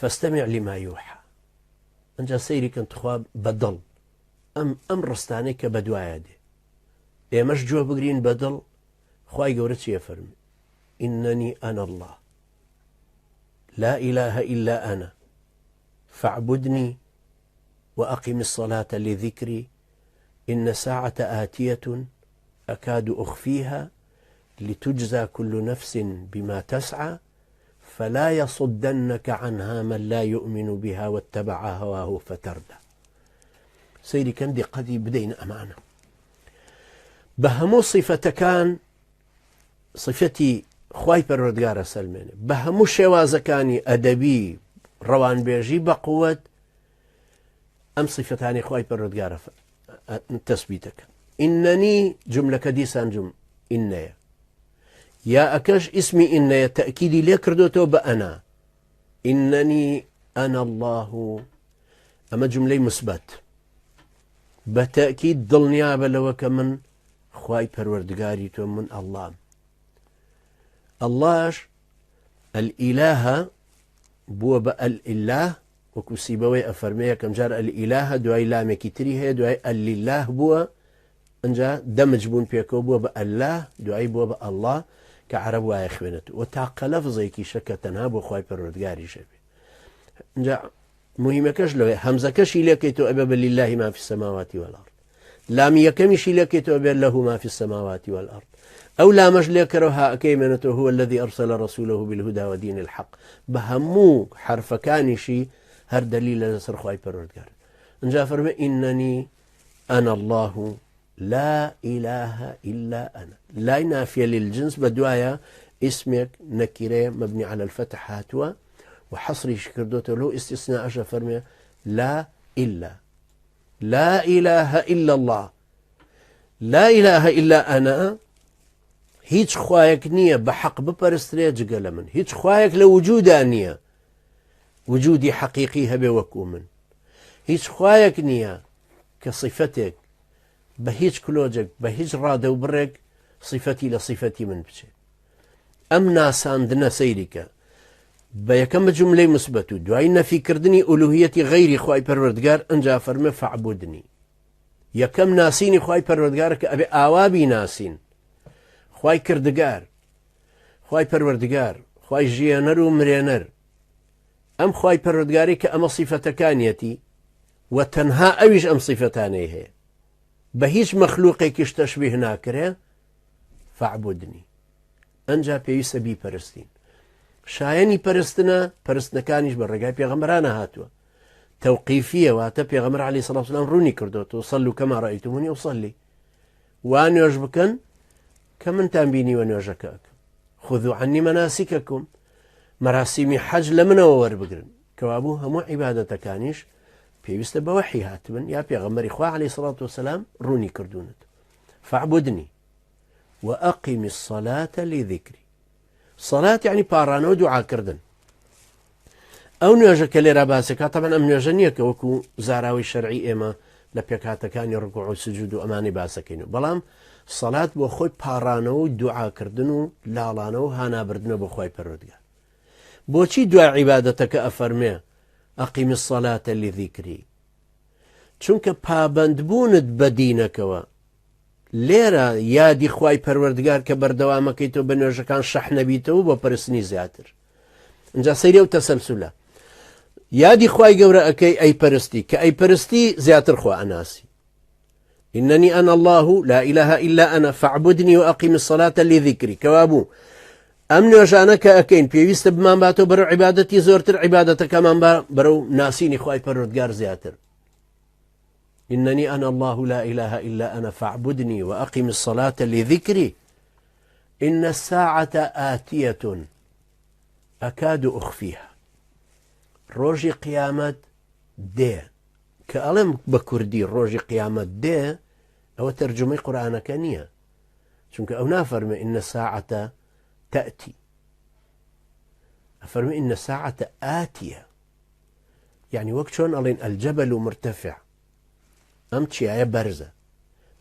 فاستمع لما يوحى. انجا سيري كنت خواب بدل ام رستاني كبدوايا دي ايمش جو بقرين بدل خواي قورتش يفرمي إنني أنا الله لا إله إلا أنا فاعبدني وأقم الصلاة لذكري إن ساعة آتية أكاد أخفيها لتجزى كل نفس بما تسعى فلا يصدنك عنها من لا يؤمن بها واتبع هواه فتردى. سيدي كندي قدي بدينا أمانة بهمو صفة كان صفتي خواي پەروەردگارە سەلمێنێ بە هەموو شێوازەکانی ئەدەبی ڕەوانبێژی بە قووەت ئەم صفتانی خواي پەروەردگارە تەسبیتەکە. ئینەنی جملەکە دیسان جم ئینەیە یا ئەکەش ئیسمی ئینەیە تەئکیدی لێ کردوتەوە بە ئەنا ئینەنی ئەنا الله ئەمە جملەی مثبەت بە تەئکید دڵنیابە لەوە کە من خواي پەروەردگاری تۆ من ئەڵڵام. اللهش الإله بو الإله وكسيبوي أفرميه كم جار الإله دعاي لامي كتريه دعاي الإله بو انجا دمج بون بيكو بو الله دعاي بو الله كعرب وايخوينته وتعقى لفظي كي شكا تنها بو خواي پروردگاري شبه انجا مهمة كش لو همزة كشي لكيتو أبا لله ما في السماوات والأرض لامي يكمشي لكيتو أبا له ما في السماوات والأرض أو لا مجل كرها أكيمنته هو الذي أرسل رسوله بالهدى ودين الحق بهمو حرف كانشي هر دليل لسر خواي پروردگار انجا فرمي إنني أنا الله لا إله إلا أنا لا نافية للجنس بدوايا اسمك نكرة مبني على الفتح هاتوا وحصري شكردوته له استثناء أشا فرمي لا إلا لا إله إلا الله لا إله إلا أنا هیچ خوایەک نییە بە حەق بپەرسترێ جگە لە من هیچ خوایەک لە وجودا نییە وجودی حەقیقی هەبێ وەکو من هیچ خوایەک نییە کە صیفەتێک بە هیچ کلۆجێک بە هیچ ڕادە و بڕێک صیفەتی لە صیفەتی من بچێت. ئەم ناساندنە سەیریکە بە یەکەم جملەی مثبەت و دوای نەفیکردنی ئولوهیەتی غەیری خوای پەروەردگار ئەنجا فەرمێ فەعبودنی. یەکەم ناسینی خوای پەروەردگارە کە ئەبێ ئاوابی ناسین خواي كردگار خواي پروردگار خواي جيانر و مرينر ام خواي پروردگاري كأما صفتكانيتي وتنها اويش ام صفتانيه بهيج مخلوقي كش تشبيه ناكره فاعبدني انجا بيوس بي پرستين شايني پرستنا پرستنكانيش بالرقاي بيغمرانا هاتوا توقيفية واتا بيغمر عليه الصلاة والسلام روني كردوتو صلوا كما رأيتموني أصلي وانو يجبكن كمن تنبيني ونوجكك خذوا عني مناسككم مراسيمي حج لمن وور بقرن كوابوها مو عبادة كانيش بيست بوحي هاتبن يا بيغمر إخوة عليه الصلاة والسلام روني كردونت فاعبدني وأقم الصلاة لذكري صلاة يعني بارانو دعاء كردن أو نوجك لرباسك طبعا أم نوجنيك وكو زاراوي الشرعي إما لبيكاتا كان يركعوا سجود أماني باسكينو بلام صلاة بو خوي پارانو دعا كردنو لالانو هانا بردنو بو خوي پروردگار بوچی دعا عبادتك أفرمي أقيم الصلاة لذكري چونك پابندبونت بدينكوا ليرا يادي خوي پروردگار كبردوامكيتو بنوجكان شحن بيتو بو پرسني زياتر انجا سيريو تسلسله يادي خوي قورا أكي أي پرستي كأي پرستي زياتر خوا أناسي إنني أنا الله لا إله إلا أنا فاعبدني وأقيم الصلاة لذكري كوابو أمن وجانك أكين بيويست بمان باتو برو عبادتي زورتر عبادة كمان برو ناسيني خواي پروردگار زياتر إنني أنا الله لا إله إلا أنا فاعبدني وأقيم الصلاة لذكري إن الساعة آتية أكاد أخفيها روجي قيامت دي كألم بكردي روجي قيامت دي أو ترجمة قرآن كانية شنك أو نافرم إن الساعة تأتي أفرم إن الساعة آتية يعني وقت شون ألين الجبل مرتفع أم تشيايا برزة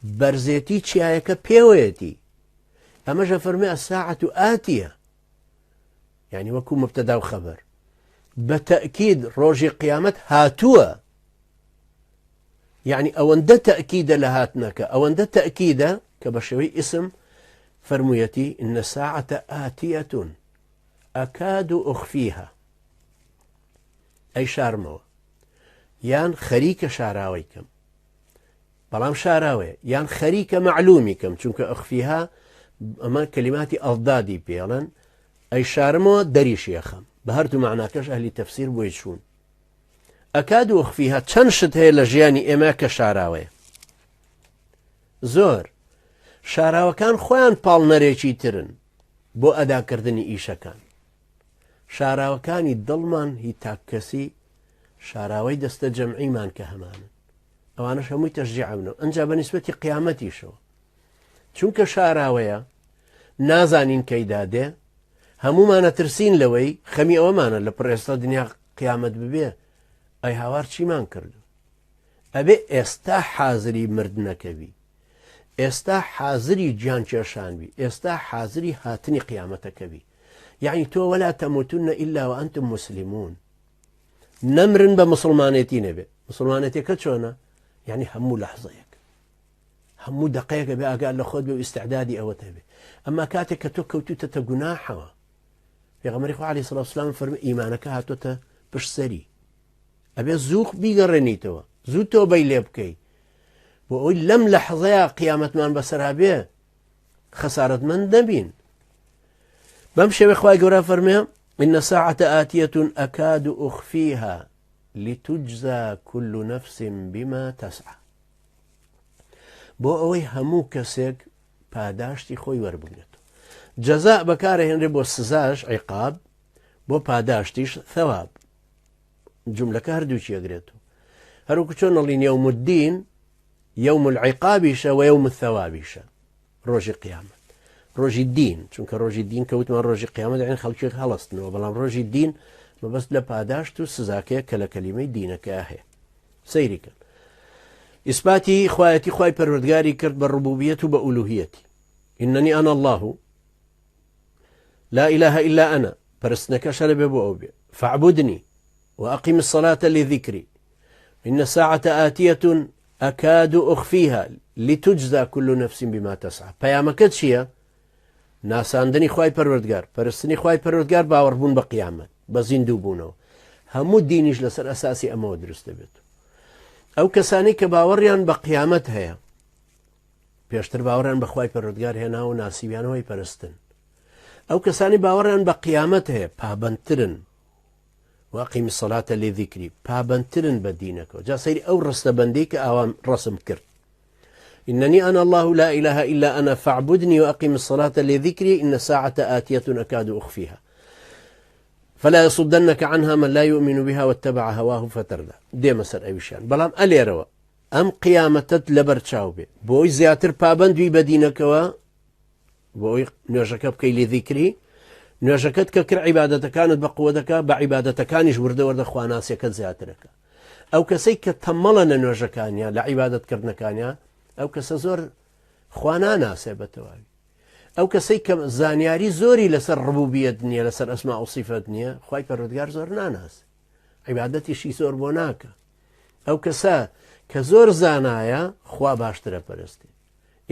برزيتي تشيايا كبيويتي أما جا فرمي الساعة آتية يعني وكو مبتدا وخبر بتأكيد روجي قيامت هاتوا يعني أوند تأكيد لهاتنك أوند تأكيد كبشوي اسم فرميتي إن الساعة آتية أكاد أخفيها أي شارمو يان خريك شاراويكم بلام شاراوي يان خريك معلوميكم چونك أخفيها أما كلماتي أضدادي بيلن أي شارمو دريش يخم بهرتو معناكش أهل تفسير بويشون أكاد أخفيها تنشت هي لجياني إما كشاراوي زور شاراوي كان خوان پال نريشي ترن بو أدا كردني إيشا كان شاراوي كان يدلمان هي تاكسي شاراوي دست جمعي مان كهمان أوانش هموي تشجيع منه أنجا بالنسبة قيامتي شو چونك شاراوية نازانين كيداده همو ما نترسين لوي خمي أو مانا لبريستا دنيا قيامت ببيه أي هاوار چي مان كردو أبي استا حاضري مردنك بي استا حاضري جان چرشان بي استا حاضري هاتني قيامتك بي يعني تو ولا تموتن إلا وأنتم مسلمون نمرن بمسلمانيتي نبي مسلمانيتي كتشونا يعني همو لحظيك همو دقيقة بقى قال لخود بي استعدادي أو تبي أما كاتك توكوتو تتقناحوا يا غمريخو عليه الصلاة والسلام فرمي إيمانك هاتوتا بشسري أبي الزوق بيقرنيتوا زوتو بيليبكي وقول لم لحظة قيامة من بسرها بيه خسارة من دبين بمشي بإخوائي قرأ فرميها إن ساعة آتية أكاد أخفيها لتجزى كل نفس بما تسعى بو أوي همو كسيك پاداشتي خوي وربنيتو جزاء بكاره هنري بو سزاش عقاب بو پاداشتيش ثواب جملة كهردوش يقريتو هروكو چون يوم الدين يوم العقابيش ويوم الثوابيش روجي قيامة روجي الدين چونك روجي الدين كوت من روجي قيامة يعني خلقي خلصتنا وبلام روجي الدين ما بس لپاداشتو سزاكي كلا كلمة دينك اهي سيري كان إثباتي خواتي خواي پروردگاري كرد بالربوبية وبألوهيتي إنني أنا الله لا إله إلا أنا پرستنك شرب بوأوبي فاعبدني وأقم الصلاة لذكري إن الساعة آتية أكاد أخفيها لتجزى كل نفس بما تسعى پیامەکەت چییە؟ ناساندنی خوای پەروەردگار پەرستنی خوای پەروەردگار باوەڕبوون بە قیامەت بە زیندوو بوونەوە هەموو دینیش لەسەر ئەساسی ئەمەوە دروست دەبێت ئەو کەسانی کە باوەڕیان بە قیامەت هەیە پێشتر باوەڕیان بە خوای پەروەردگار هێنا و ناسیبیانەوەی پەرستن ئەو کەسانی باوەڕیان بە قیامەت هەیە پابەندترن واقیم الصلاة لذكري پابندترن بدينك جا سيري أو رسل بنديك أو رسم كرت إنني أنا الله لا إله إلا أنا فاعبدني وأقم الصلاة لذكري إن الساعة آتية أكاد أخفيها فلا يصدنك عنها من لا يؤمن بها واتبع هواه فتردى دي مسر أيشان بلام ألي روا أم قيامتت لبرتشاو بي بوي زياتر پابند بي بدينك بوي نوجك بكي لذكري نوێژەکەت کە کرد عیبادەتەکانت بە قووە دەکا بە عیبادەتەکانیش وردە وەردە خواناسیەکەت زیاترەکە ئەو کەسەی کە تەمەڵە لە نوێژەکانیان لە عیبادەتکردنەکانیان ئەو کەسە زۆر خوا ناناسێ بەتەواوی ئەو کەسەی کە زانیاری زۆری لەسەر ڕبوبیەت نییە لەسەر ئەسما و صیفەت نییە خوای پەروەردگار زۆر ناناسێ عیبادەتیشی زۆر بۆ ناکە ئەو کەسە کە زۆر زانایە خوا باشترە پەرستی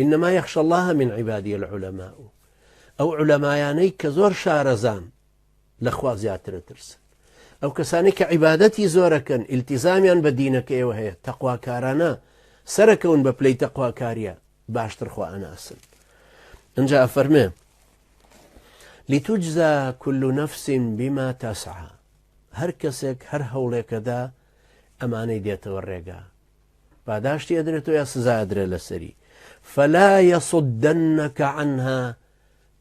إنما يخشى الله من عبادي العلماء أو علماياني كزور شارزان لخوا زياتر ترسن أو كسانك عبادتي زوركن التزاميا بدينك وهي تقوى كارانا سركون ببلي تقوى كاريا باشتر خوا أنا أسن انجا أفرمي لتجزى كل نفس بما تسعى هر كسك هر هوليك دا أماني ديت ورقا بعداشتي أدريتو يا سزا أدري لسري فلا يصدنك عنها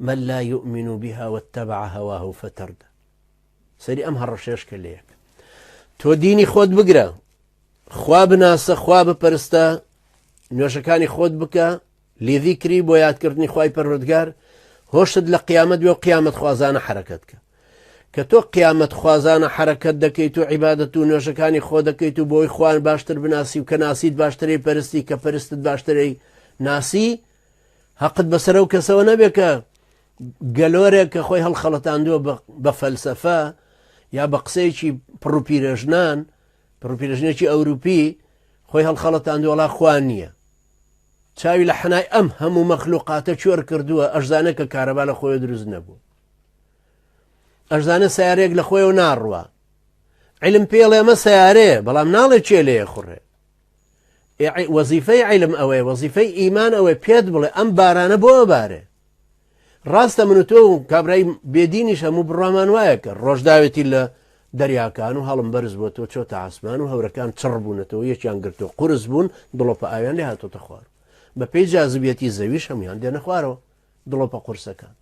من لا يؤمن بها واتبع هواه فتردى سري أم هالرشيش كليك تو ديني خود بقرا خواب ناس خواب برستا نوشكاني خود بكا لذكري بويات كرتني خواي پروردگار هوشد لقيامت بيو قيامت خوازان حركتك كتو قيامت خوازان حركت دكيتو عبادتو نوشكاني خود دكيتو بوي خوان باشتر بناسي وكناسيد باشتري برستي كبرستد باشتري ناسي هقد بسرو كسو نبيك قالورك خوي هالخلطان دو بفلسفة یا بە قسەیەکی پڕوپیرەژنێکی ئەوروپی خۆی هەڵخەڵەتاندووە وەڵا خوان نییە چاوی لە حنای ئەم هەموو مەخلوقاتە چۆر کردووە ئەشزانە کە کارەبا لە خۆی دروست نەبوو ئەشزانە سیارێک لە خۆیەوە ناڕوە علم پێڵێ ئەمە سیارەیە بەڵام ناڵێ چێ لێ خوڕێ وەزیفەی علم ئەوەیە وەزیفەی ئیمان ئەوەی پێت بڵێ ئەم بارانە بۆ ئەبارێ ڕاستە من و تۆ و کابرای بێدینیش هەموو بڕوامان وایە کە ڕۆژداوێتی لە دەریاکان و هەڵم بەرز بۆ تۆ چۆتە عاسمان و هەورەکان چڕ بوونەتەوە یەکیان گرتو قورس بوون دڵۆپە ئاویان لێ هاتۆتە خوار بە پێی جاذبیەتی زەویش هەمویان دێنە خوارەوە دڵۆپە قورسەکان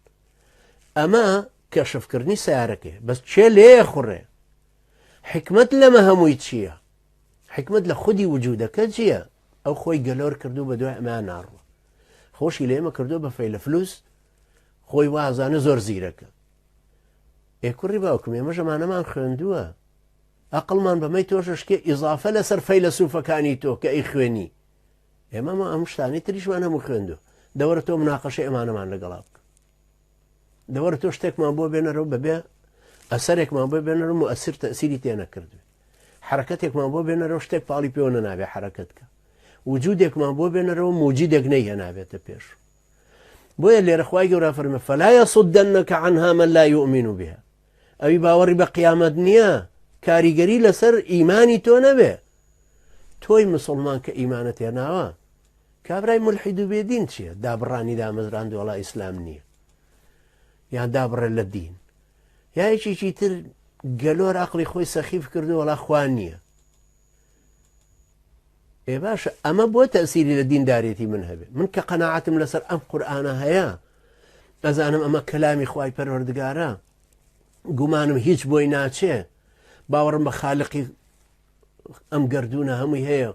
ئەمە کەشفکردنی سیارەکەی بەس چێ لێ خوڕێ حکمت لەمە هەمووی چییە حکمت لە خودی وجودەکە چییە ئەو خۆی گەلۆر کردو بە دوای ئەمان ناڕوە خۆشی لێمە کردو بە فەیلە فلوس خۆی وازانە زۆر زیرەکە ئێکوڕی باوکم ئێمە ژەمانەمان خوێندووە ئەقڵمان بەمەی تۆششکێ ئیزافە لەسەر فەیلە سوفەکانی تۆ کە ئەی خوێنی ئێمە ئەم شتانی تریشمان هەموو خوێندووە دەوەرە تۆ مناقەشەی ئەمانەمان لەگەڵا بکە دەوەرە تۆ شتێکمان بۆ بێنەرەوە بەبێ ئەسەرێکمان بۆ بێنەرە و ئەسر تەسیری تێنە کردوێ حرەکەتێکمان بۆ بێنەرەوە شتێک پاڵی پێوە نەنابێ حرەکەتکە وجودێکمان بۆ بێنەرەوە موجودێک نەیهێنابێتە پێش بۆیە لێرە خوای گەورە فەرمێ فەلا یەصدەنەکە عنها من لا یؤمن بها ئەوی باوەڕی بە قیامەت نییە کاریگەری لەسەر ئیمانی تۆ نەبێ تۆی مسلمان کە ئیمانت هێناوە کابرای ملحید و بێدین چییە دابڕانی دامەزراند وەڵا ئیسلام نییە یان دابڕێ لە دین یا هیچیکی تر گەلۆر عەقڵی خۆی سەخیف کردو وەڵا خوان نییە ئێ باشە ئەمە بۆ تەسیری لە دیندارێتی من هەبێ من کە قەناعەتم لەسەر ئەم قورئانە هەیە ئەزانم ئەمە کەلامی خوای پەروەردگارە گومانم هیچ بۆی ناچێ باوەڕم بە خالقی ئەم گردونە هەمووی هەیە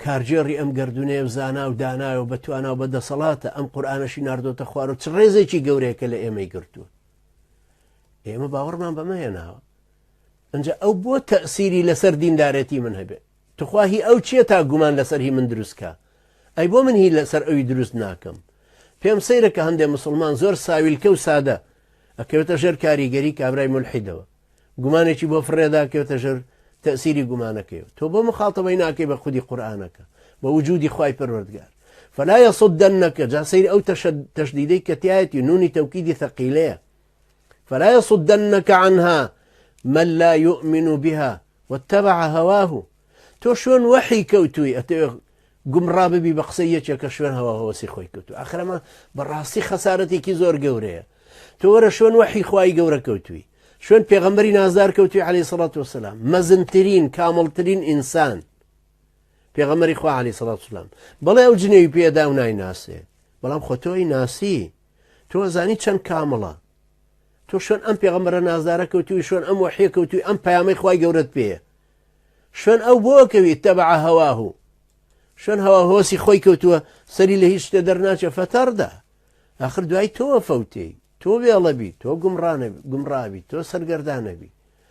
کارجێڕی ئەم گردونەیە و زانا و دانایە و بەتوانە و بەدەسەڵاتە ئەم قورئانەشی ناردۆتە خوار و چ ڕێزێکی گەورەیەکە لە ئێمەی گرتووە ئێمە باوەڕمان بەمە هێناوە ئەنجا ئەو بۆ تەسیری لەسەر دیندارەتی من هەبێ تخواهی ئەو چییە تا گومان لەسەر هی من دروستکە ئەی بۆ من هی لەسەر ئەوی دروست ناکەم پێم سەیرە کە هەندێک مسلمان زۆر ساویلکە و سادە ئەکەوێتە ژێر کاریگەری کابرای ملحیدەوە گومانێکی بۆ فڕێدا کەوتە ژێر تەسیری گومانەکەیەوە تۆ بۆ مخاڵتەبەی ناکەی بە خودی قورئانەکە بە وجودی خوای پەروەردگار فلا يصدنك جا سەیر ئەو تەشدیدەی کە تایەتی نونی تەوکیدی ثەقیلەیە فلا يصدنك عنها من لا يؤمن بها واتبع هواه تۆ شوێن وەحی کەوتووی ئەتەوێ گومڕا ببی بە قسەی یەکێکە شوێن هەوا هەوەسی خۆی کەوتو ئاخرەمە بەڕاستی خەسارەتێکی زۆر گەورەیە تۆ وەرە شوێن وەحی خوای گەورە کەوتووی شوێن پێغەمبەری نازدار کەوتووی عەلەیهی سەڵات وەسەلام مەزنترین کامڵترین ئینسان پێغەمبەری خوا عەلەیهی سەڵات وەسەلام بەڵێ ئەو جنێوی پێدا و نایناسێ بەڵام خۆ تۆی ناسی تۆ زانی چەند کامڵە تۆ شوێن ئەم پێغەمبەرە نازدارە کەوتووی شوێن ئەم وەحیە کەوتووی ئەم پەیامەی خوای گەورەت پێیە شوێن ئەو بۆکەوی تەبع هەواه شوێن هەوا هۆسی خۆی کەوتووە سەری لە هیچ شتێ دەرناچێ فەتەردا ئاخر دوای تۆ فەوتەی تۆ بێڵەبی تۆ گومڕابی تۆ سەرگەردانەبی